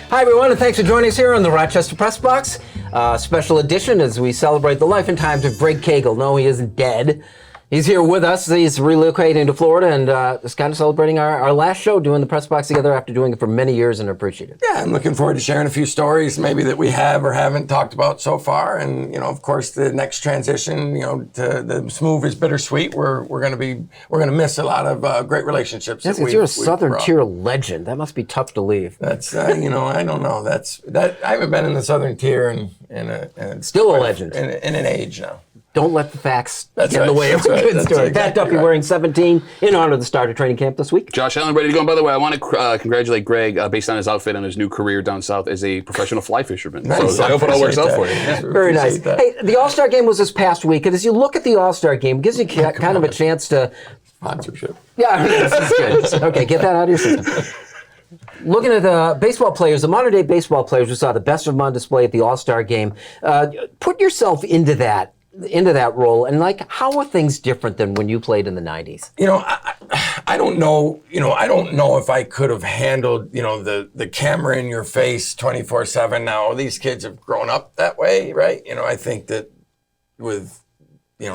Hi, everyone, and thanks for joining us here on the Rochester Press Box. Special edition as we celebrate the life and times of Greg Keagle. No, he isn't dead. He's here with us. He's relocating to Florida and just kind of celebrating our last show doing the Press Box together after doing it for many years and appreciate it. Yeah, I'm looking forward to sharing a few stories maybe that we have or haven't talked about so far. And, of course, the next transition, to this move is bittersweet. We're going to miss a lot of great relationships. Yes, you're a Southern tier legend. That must be tough to leave. That's, I don't know. I haven't been in the Southern tier in still a legend. In an age now. Don't let the facts get in the way of a good story. Pat Duffy wearing 17 in honor of the start of training camp this week. Josh Allen ready to go. And by the way, I want to congratulate Greg based on his outfit and his new career down south as a professional fly fisherman. Nice. So I hope it all works out for you. Yeah. Very nice. Hey, the All-Star game was this past week, and as you look at the All-Star game, it gives you kind of a chance to... Sponsorship. Yeah, this is good. Okay, get that out of your system. Looking at the baseball players, the modern-day baseball players, we saw the best of them on display at the All-Star game. Put yourself into that role, and how are things different than when you played in the 90s? I don't know. I don't know if I could have handled, the camera in your face 24/7. Now these kids have grown up that way, right? I think that with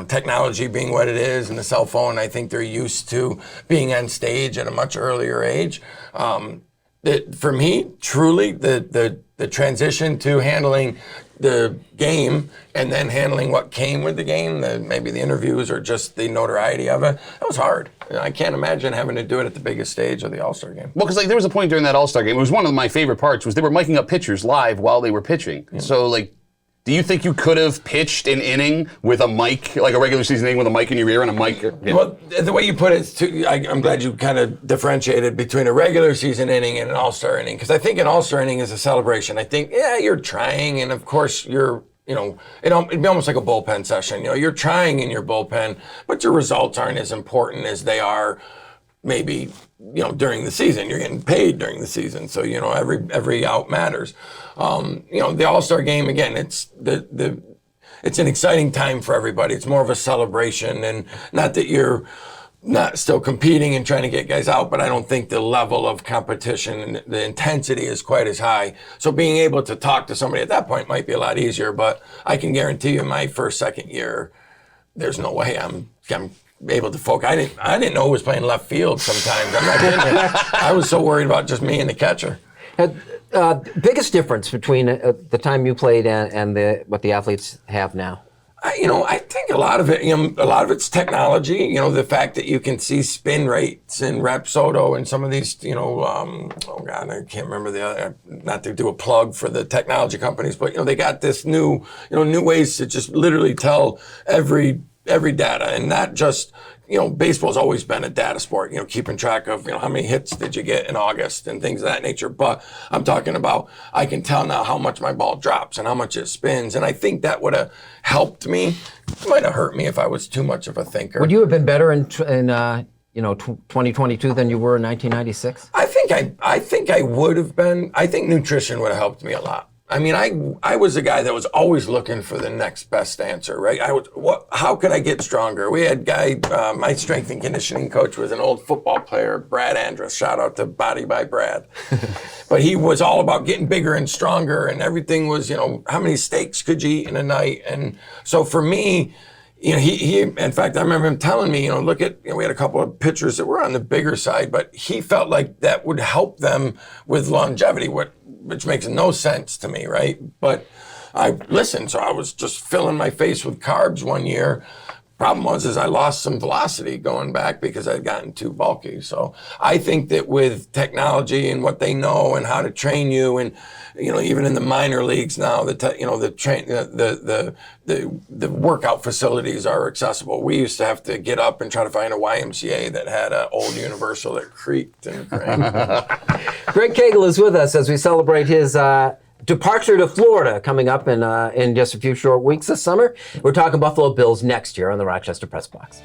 technology being what it is and the cell phone, I think they're used to being on stage at a much earlier age. For me, truly, the transition to handling the game and then handling what came with the game, maybe the interviews or just the notoriety of it, that was hard. I can't imagine having to do it at the biggest stage of the All-Star game. Well, because there was a point during that All-Star game, it was one of my favorite parts, was they were miking up pitchers live while they were pitching. Yeah. So, do you think you could have pitched an inning with a mic, like a regular season inning with a mic in your ear and a mic? Yeah. Well, the way you put it, I'm glad you kind of differentiated between a regular season inning and an all-star inning, because I think an all-star inning is a celebration. I think, you're trying, and of course it'd be almost like a bullpen session. You're trying in your bullpen, but your results aren't as important as they are maybe, during the season. You're getting paid during the season, so every out matters. The All-Star game, again, it's an exciting time for everybody. It's more of a celebration, and not that you're not still competing and trying to get guys out, but I don't think the level of competition and the intensity is quite as high. So being able to talk to somebody at that point might be a lot easier, but I can guarantee you my first, second year, there's no way I'm able to focus. I didn't know who was playing left field sometimes. I'm not kidding you. I was so worried about just me and the catcher. Biggest difference between the time you played and what the athletes have now? I think a lot of it's technology. The fact that you can see spin rates and Rapsodo and some of these, I can't remember the other, not to do a plug for the technology companies, but, they got this new ways to just literally tell every data, and not just, baseball's always been a data sport, keeping track of, how many hits did you get in August and things of that nature. But I'm talking about, I can tell now how much my ball drops and how much it spins. And I think that would have helped me. It might have hurt me if I was too much of a thinker. Would you have been better in 2022 than you were in 1996? I think I would have been. I think nutrition would have helped me a lot. I mean, I was a guy that was always looking for the next best answer, right? How could I get stronger? We had my strength and conditioning coach was an old football player, Brad Andrus. Shout out to Body by Brad. But he was all about getting bigger and stronger, and everything was, how many steaks could you eat in a night? And so for me, he in fact, I remember him telling me, look at, we had a couple of pitchers that were on the bigger side, but he felt like that would help them with longevity, which makes no sense to me, right? But I listened, so I was just filling my face with carbs one year. Problem was I lost some velocity going back because I'd gotten too bulky. So I think that with technology and what they know and how to train you, and even in the minor leagues now, the workout facilities are accessible. We used to have to get up and try to find a YMCA that had an old Universal that creaked and cranked. Greg Kiggle is with us as we celebrate his departure to Florida coming up in just a few short weeks this summer. We're talking Buffalo Bills next year on the Rochester Press Box.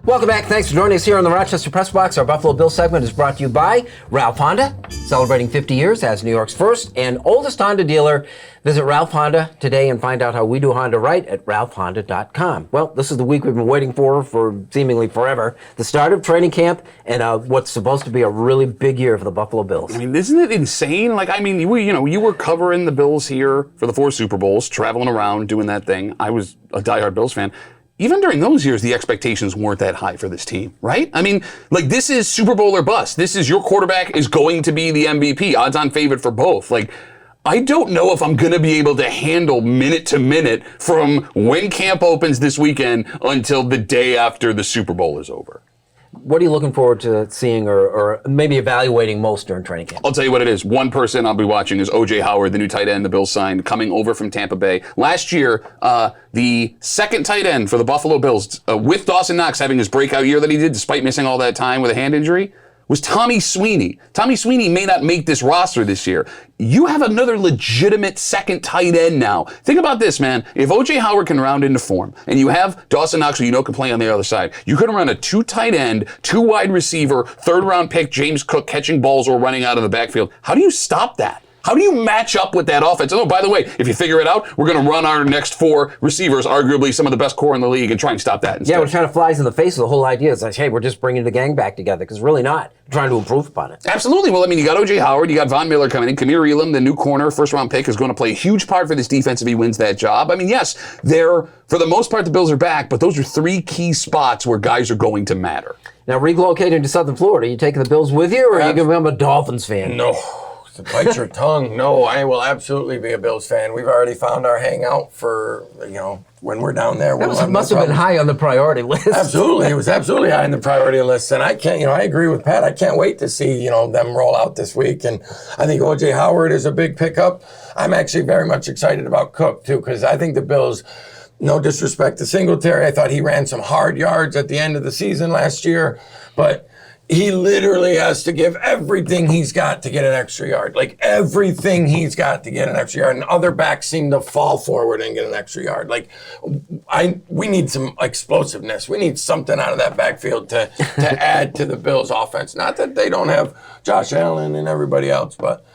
Welcome back. Thanks for joining us here on the Rochester Press Box. Our Buffalo Bills segment is brought to you by Ralph Honda, celebrating 50 years as New York's first and oldest Honda dealer. Visit Ralph Honda today and find out how we do Honda right at ralphhonda.com. Well, this is the week we've been waiting for seemingly forever. The start of training camp and what's supposed to be a really big year for the Buffalo Bills. I mean, isn't it insane? You were covering the Bills here for the 4 Super Bowls, traveling around doing that thing. I was a diehard Bills fan. Even during those years, the expectations weren't that high for this team, right? I mean, this is Super Bowl or bust. This is your quarterback is going to be the MVP, odds-on favorite for both. I don't know if I'm going to be able to handle minute to minute from when camp opens this weekend until the day after the Super Bowl is over. What are you looking forward to seeing or maybe evaluating most during training camp? I'll tell you what it is. One person I'll be watching is O.J. Howard, the new tight end the Bills signed, coming over from Tampa Bay. Last year, the second tight end for the Buffalo Bills, with Dawson Knox having his breakout year that he did despite missing all that time with a hand injury, was Tommy Sweeney. Tommy Sweeney may not make this roster this year. You have another legitimate second tight end now. Think about this, man. If O.J. Howard can round into form, and you have Dawson Knox, who you know can play on the other side, you can run a 2 tight end, 2 wide receiver, 3rd round pick, James Cook catching balls or running out of the backfield. How do you stop that? How do you match up with that offense? Oh, by the way, if you figure it out, we're going to run our next 4 receivers, arguably some of the best core in the league, and try and stop that instead. Yeah, which kind of flies in the face of the whole idea. It's like, hey, we're just bringing the gang back together, because really not. We're trying to improve upon it. Absolutely. Well, you got O.J. Howard, you got Von Miller coming in. Kamir Elam, the new corner, 1st round pick, is going to play a huge part for this defense if he wins that job. Yes, for the most part, the Bills are back, but those are 3 key spots where guys are going to matter. Now, relocating to Southern Florida, are you taking the Bills with you, or are you going to become a Dolphins fan? No. To bite your tongue. No, I will absolutely be a Bills fan. We've already found our hangout for, when we're down there. That must have been high on the priority list. Absolutely. It was absolutely high on the priority list. And I agree with Pat. I can't wait to see, them roll out this week. And I think O.J. Howard is a big pickup. I'm actually very much excited about Cook, too, because I think the Bills, no disrespect to Singletary, I thought he ran some hard yards at the end of the season last year, but he literally has to give everything he's got to get an extra yard. Everything he's got to get an extra yard. And other backs seem to fall forward and get an extra yard. We need some explosiveness. We need something out of that backfield to add to the Bills' offense. Not that they don't have Josh Allen and everybody else, but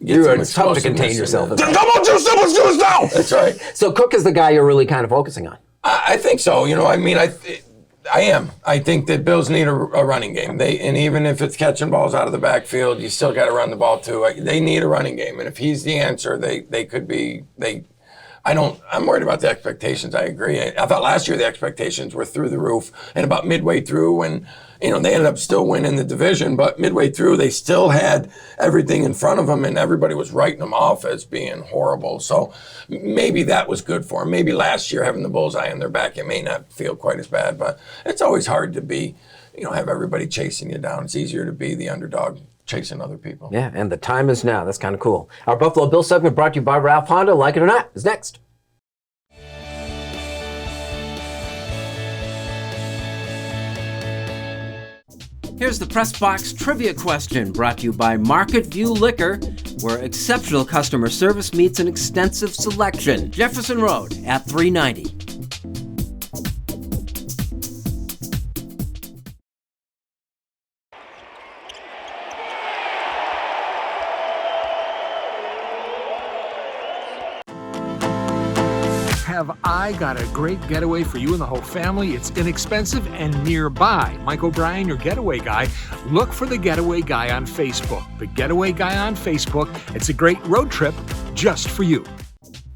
it's tough to contain yourself. Come on, let's do this now! That's right. So Cook is the guy you're really kind of focusing on. I think so. I am. I think that Bills need a running game. And even if it's catching balls out of the backfield, you still got to run the ball too. They need a running game. And if he's the answer, they could be. I'm worried about the expectations. I agree. I thought last year the expectations were through the roof, and about midway through, when they ended up still winning the division, but midway through they still had everything in front of them, and everybody was writing them off as being horrible. So maybe that was good for them. Maybe last year having the bullseye on their back, it may not feel quite as bad, but it's always hard to be, have everybody chasing you down. It's easier to be the underdog chasing other people. Yeah, and the time is now. That's kind of cool. Our Buffalo Bills segment brought to you by Ralph Honda. Like it or not, is next. Here's the Press Box Trivia question brought to you by Market View Liquor, where exceptional customer service meets an extensive selection. Jefferson Road at 390. Have I got a great getaway for you and the whole family? It's inexpensive and nearby. Mike O'Brien, your getaway guy. Look for the Getaway Guy on Facebook. The Getaway Guy on Facebook. It's a great road trip just for you.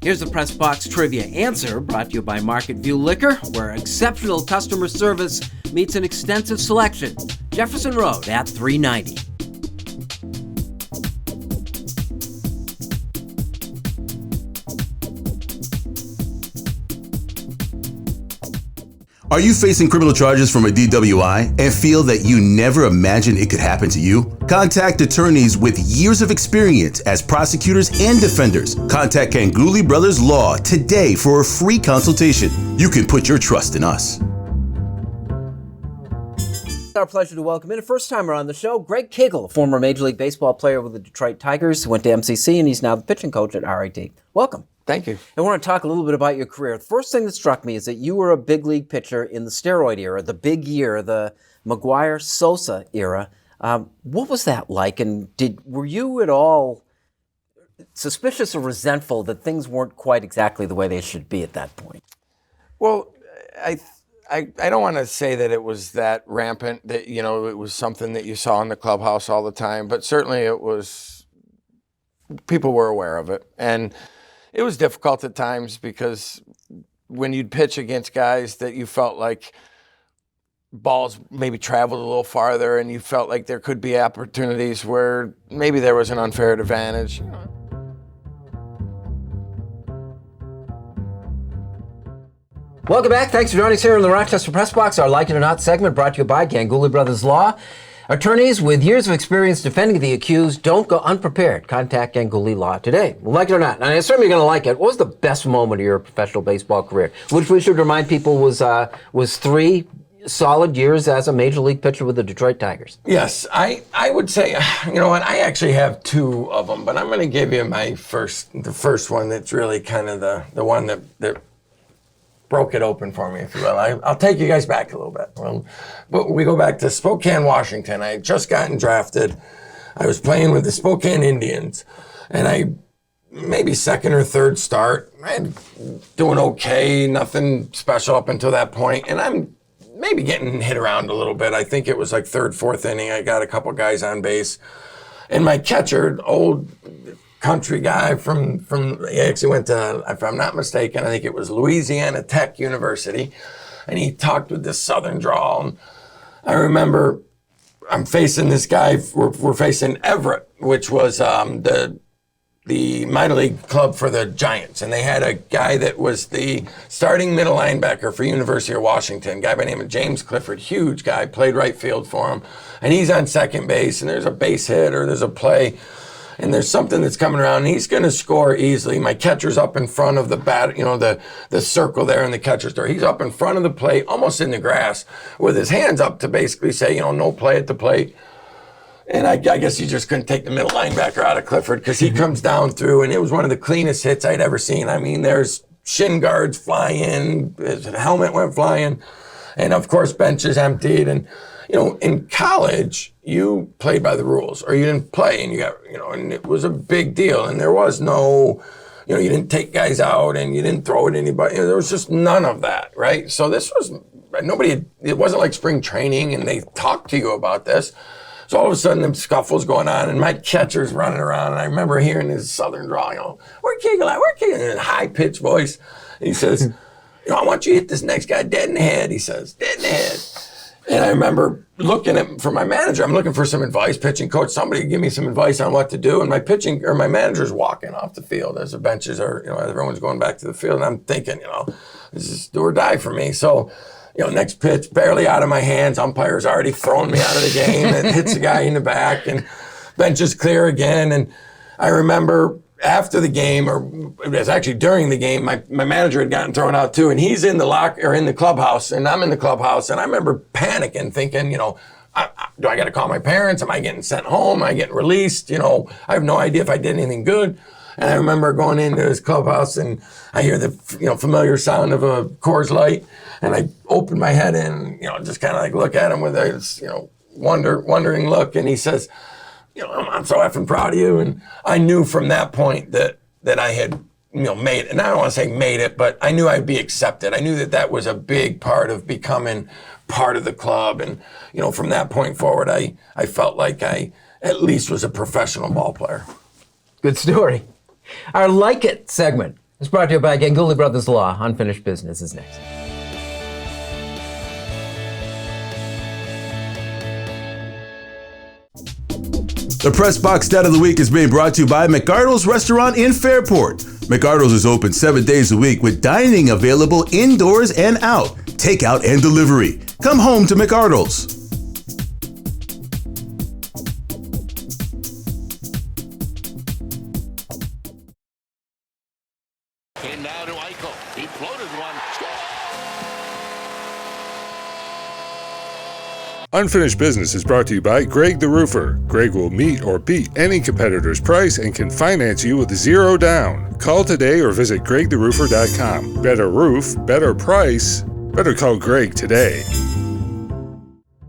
Here's the Press Box Trivia answer brought to you by Market View Liquor, where exceptional customer service meets an extensive selection. Jefferson Road at 390. Are you facing criminal charges from a DWI and feel that you never imagined it could happen to you? Contact attorneys with years of experience as prosecutors and defenders. Contact Kanguli Brothers Law today for a free consultation. You can put your trust in us. It's our pleasure to welcome in a first-timer on the show, Greg Kiggle, former Major League Baseball player with the Detroit Tigers, who went to MCC, and he's now the pitching coach at RIT. Welcome. Thank you. I want to talk a little bit about your career. The first thing that struck me is that you were a big league pitcher in the steroid era, the big year, the McGuire-Sosa era. What was that like? And were you at all suspicious or resentful that things weren't quite exactly the way they should be at that point? Well, I don't want to say that it was that rampant, that, you know, it was something that you saw in the clubhouse all the time, but certainly it was, people were aware of it. And it was difficult at times because when you'd pitch against guys that you felt like balls maybe traveled a little farther and you felt like there could be opportunities where maybe there was an unfair advantage. Welcome back. Thanks for joining us here in the Rochester Press Box, our Like It or Not segment brought to you by Ganguly Brothers Law. Attorneys with years of experience defending the accused don't go unprepared. Contact Ganguly Law today. Like it or not, and I assume you're going to like it. What was the best moment of your professional baseball career? Which we should remind people was 3 solid years as a major league pitcher with the Detroit Tigers. Yes, I would say, you know what, I actually have 2 of them, but I'm going to give you the first one that's really kind of the one that broke it open for me, if you will. I'll take you guys back a little bit. But we go back to spokane, Washington. I had just gotten drafted. I was playing with the Spokane Indians, and I maybe second or third start. I'm doing okay, nothing special up until that point, and I'm maybe getting hit around a little bit. I think it was like 3rd, 4th inning. I got a couple guys on base, and my catcher, old country guy he actually went to, if I'm not mistaken, I think it was Louisiana Tech University, and he talked with this southern drawl. And I remember I'm facing this guy, we're facing Everett, which was the minor league club for the Giants, and they had a guy that was the starting middle linebacker for University of Washington, a guy by the name of James Clifford, huge guy, played right field for him, and he's on second base, and there's a base hit or there's a play, and there's something that's coming around, and he's going to score easily. My catcher's up in front of the bat, you know, the circle there in the catcher's door. He's up in front of the plate, almost in the grass, with his hands up to basically say, you know, no play at the plate. And I guess you just couldn't take the middle linebacker out of Clifford because he comes down through, and it was one of the cleanest hits I'd ever seen. I mean, there's shin guards flying, his helmet went flying, and of course, benches emptied. And, you know, in college, you played by the rules, or you didn't play, and you got, you know, and it was a big deal. And there was no, you know, you didn't take guys out and you didn't throw at anybody. You know, there was just none of that, right? So this was, it wasn't like spring training and they talked to you about this. So all of a sudden, the scuffle's going on, and my catcher's running around, and I remember hearing his southern drawl, you know, where Kiggle at? Where Kiggle? In a high-pitched voice. And he says, you know, I want you to hit this next guy dead in the head, he says, dead in the head. And I remember looking at, for my manager, I'm looking for some advice, pitching coach, somebody give me some advice on what to do. And my manager's walking off the field as the benches are, you know, everyone's going back to the field. And I'm thinking, you know, this is do or die for me. So, you know, next pitch, barely out of my hands. Umpire's already thrown me out of the game. It hits the guy in the back, and bench is clear again. And I remember after the game, or it was actually during the game, my manager had gotten thrown out too, and he's in the clubhouse, and I'm in the clubhouse, and I remember panicking, thinking, you know, do I got to call my parents? Am I getting sent home? Am I getting released? You know, I have no idea if I did anything good. And I remember going into his clubhouse, and I hear the, you know, familiar sound of a Coors Light, and I open my head in, you know, just kind of like look at him with a, you know, wondering look, and he says, you know, I'm so effing proud of you. And I knew from that point that I had, you know, made it. And I don't want to say made it, but I knew I'd be accepted. I knew that was a big part of becoming part of the club. And, you know, from that point forward, I felt like I at least was a professional ball player. Good story. Our Like It segment is brought to you by Ganguly Brothers Law. Unfinished Business is next. The Press Box Stat of the Week is being brought to you by McArdle's Restaurant in Fairport. McArdle's is open 7 days a week with dining available indoors and out, takeout and delivery. Come home to McArdle's. And now to Eichel. He floated one. Unfinished Business is brought to you by Greg the Roofer. Greg will meet or beat any competitor's price and can finance you with zero down. Call today or visit gregtheroofer.com. Better roof, better price. Better call Greg today.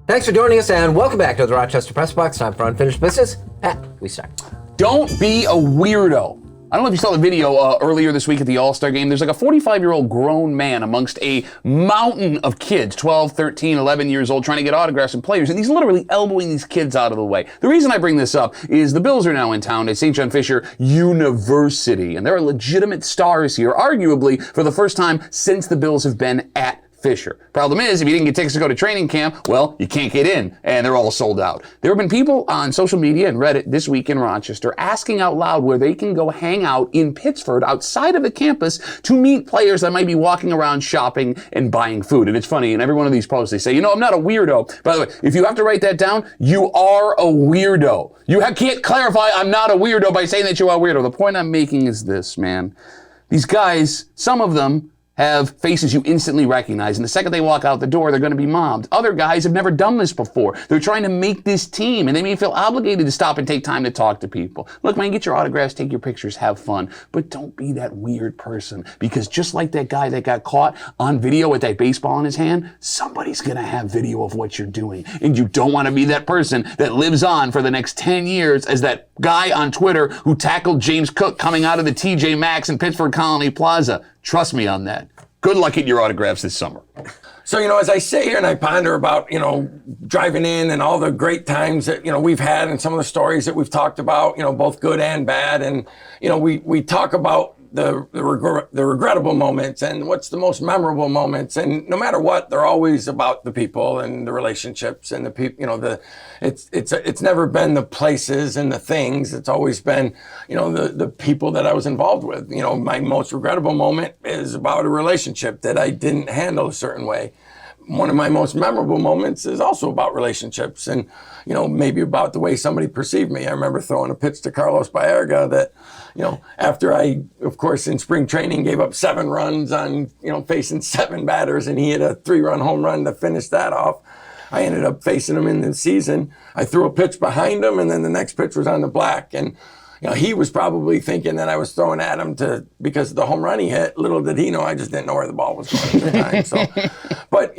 Thanks for joining us, and welcome back to the Rochester Press Box. Time for Unfinished Business. Pat, we start. Don't be a weirdo. I don't know if you saw the video earlier this week at the All-Star game. There's like a 45-year-old grown man amongst a mountain of kids, 12, 13, 11 years old, trying to get autographs from players, and he's literally elbowing these kids out of the way. The reason I bring this up is the Bills are now in town at St. John Fisher University, and there are legitimate stars here, arguably for the first time since the Bills have been at Fisher. Problem is, if you didn't get tickets to go to training camp, well, you can't get in, and they're all sold out. There have been people on social media and Reddit this week in Rochester asking out loud where they can go hang out in Pittsford outside of the campus to meet players that might be walking around shopping and buying food. And it's funny, in every one of these posts, they say, you know, I'm not a weirdo. By the way, if you have to write that down, you are a weirdo. You can't clarify I'm not a weirdo by saying that you are a weirdo. The point I'm making is this, man. These guys, some of them, have faces you instantly recognize, and the second they walk out the door, they're going to be mobbed. Other guys have never done this before. They're trying to make this team, and they may feel obligated to stop and take time to talk to people. Look, man, get your autographs, take your pictures, have fun, but don't be that weird person, because just like that guy that got caught on video with that baseball in his hand, somebody's going to have video of what you're doing, and you don't want to be that person that lives on for the next 10 years as that guy on Twitter who tackled James Cook coming out of the TJ Maxx in Pittsburgh Colony Plaza. Trust me on that. Good luck getting your autographs this summer. So, as I sit here and I ponder about, driving in and all the great times that, we've had and some of the stories that we've talked about, both good and bad. And, we talk about the regrettable moments and what's the most memorable moments. And no matter what, they're always about the people and the relationships and the people, it's never been the places and the things. It's always been, the people that I was involved with. My most regrettable moment is about a relationship that I didn't handle a certain way. One of my most memorable moments is also about relationships and, maybe about the way somebody perceived me. I remember throwing a pitch to Carlos Baerga that, after I, of course, in spring training gave up 7 runs on, facing 7 batters, and he hit a 3-run home run to finish that off. I ended up facing him in the season. I threw a pitch behind him, and then the next pitch was on the black. And, he was probably thinking that I was throwing at him because of the home run he hit. Little did he know, I just didn't know where the ball was going at the time. So, but,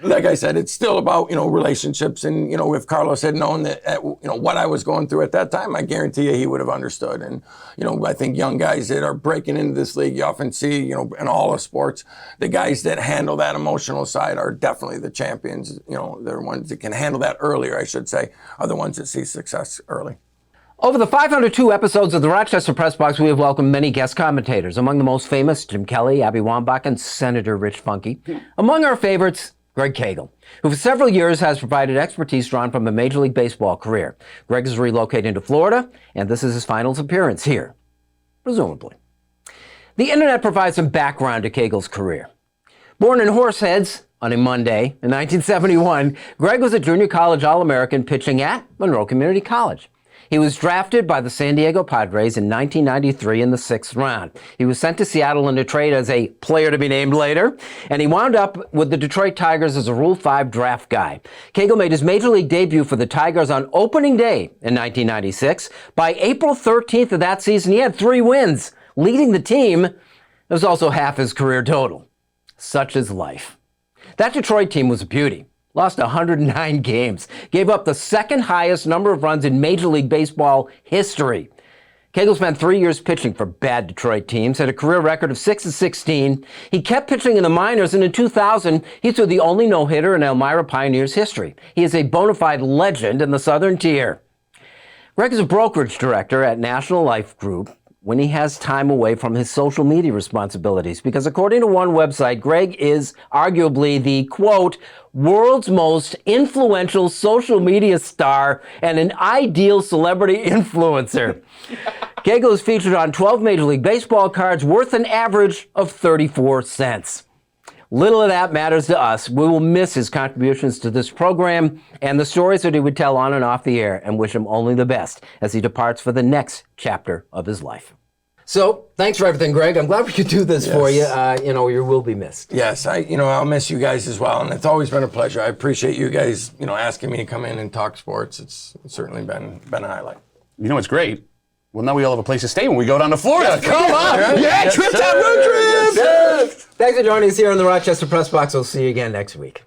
like I said, it's still about, relationships. And, if Carlos had known that, what I was going through at that time, I guarantee you he would have understood. And, I think young guys that are breaking into this league, you often see, in all of sports, the guys that handle that emotional side are definitely the champions. They're ones that can handle that earlier, I should say, are the ones that see success early. Over the 502 episodes of the Rochester Press Box, we have welcomed many guest commentators. Among the most famous, Jim Kelly, Abby Wambach, and Senator Rich Funke. Among our favorites, Greg Keagle, who for several years has provided expertise drawn from a Major League Baseball career. Greg is relocating to Florida, and this is his final appearance here, presumably. The internet provides some background to Keagle's career. Born in Horseheads on a Monday in 1971, Greg was a junior college All-American pitching at Monroe Community College. He was drafted by the San Diego Padres in 1993 in the 6th round. He was sent to Seattle in a trade as a player to be named later, and he wound up with the Detroit Tigers as a Rule 5 draft guy. Keagle made his major league debut for the Tigers on opening day in 1996. By April 13th of that season, he had 3 wins, leading the team. It was also half his career total. Such is life. That Detroit team was a beauty. Lost 109 games, gave up the second highest number of runs in Major League Baseball history. Keagle spent 3 years pitching for bad Detroit teams, had a career record of 6-16. He kept pitching in the minors, and in 2000, he threw the only no-hitter in Elmira Pioneers history. He is a bona fide legend in the Southern Tier. Greg is a brokerage director at National Life Group when he has time away from his social media responsibilities, because according to one website, Greg is arguably the, quote, world's most influential social media star and an ideal celebrity influencer. Keagle is featured on 12 Major League Baseball cards worth an average of 34 cents. Little of that matters to us. We will miss his contributions to this program and the stories that he would tell on and off the air, and wish him only the best as he departs for the next chapter of his life. So thanks for everything, Greg. I'm glad we could do this for you. You will be missed. Yes, I'll miss you guys as well, and it's always been a pleasure. I appreciate you guys, asking me to come in and talk sports. It's certainly been a highlight. You know what's great? Well, now we all have a place to stay when we go down to Florida. Come on! Yeah, Yeah, trip time, road trip! Thanks for joining us here on the Rochester Press Box. We'll see you again next week.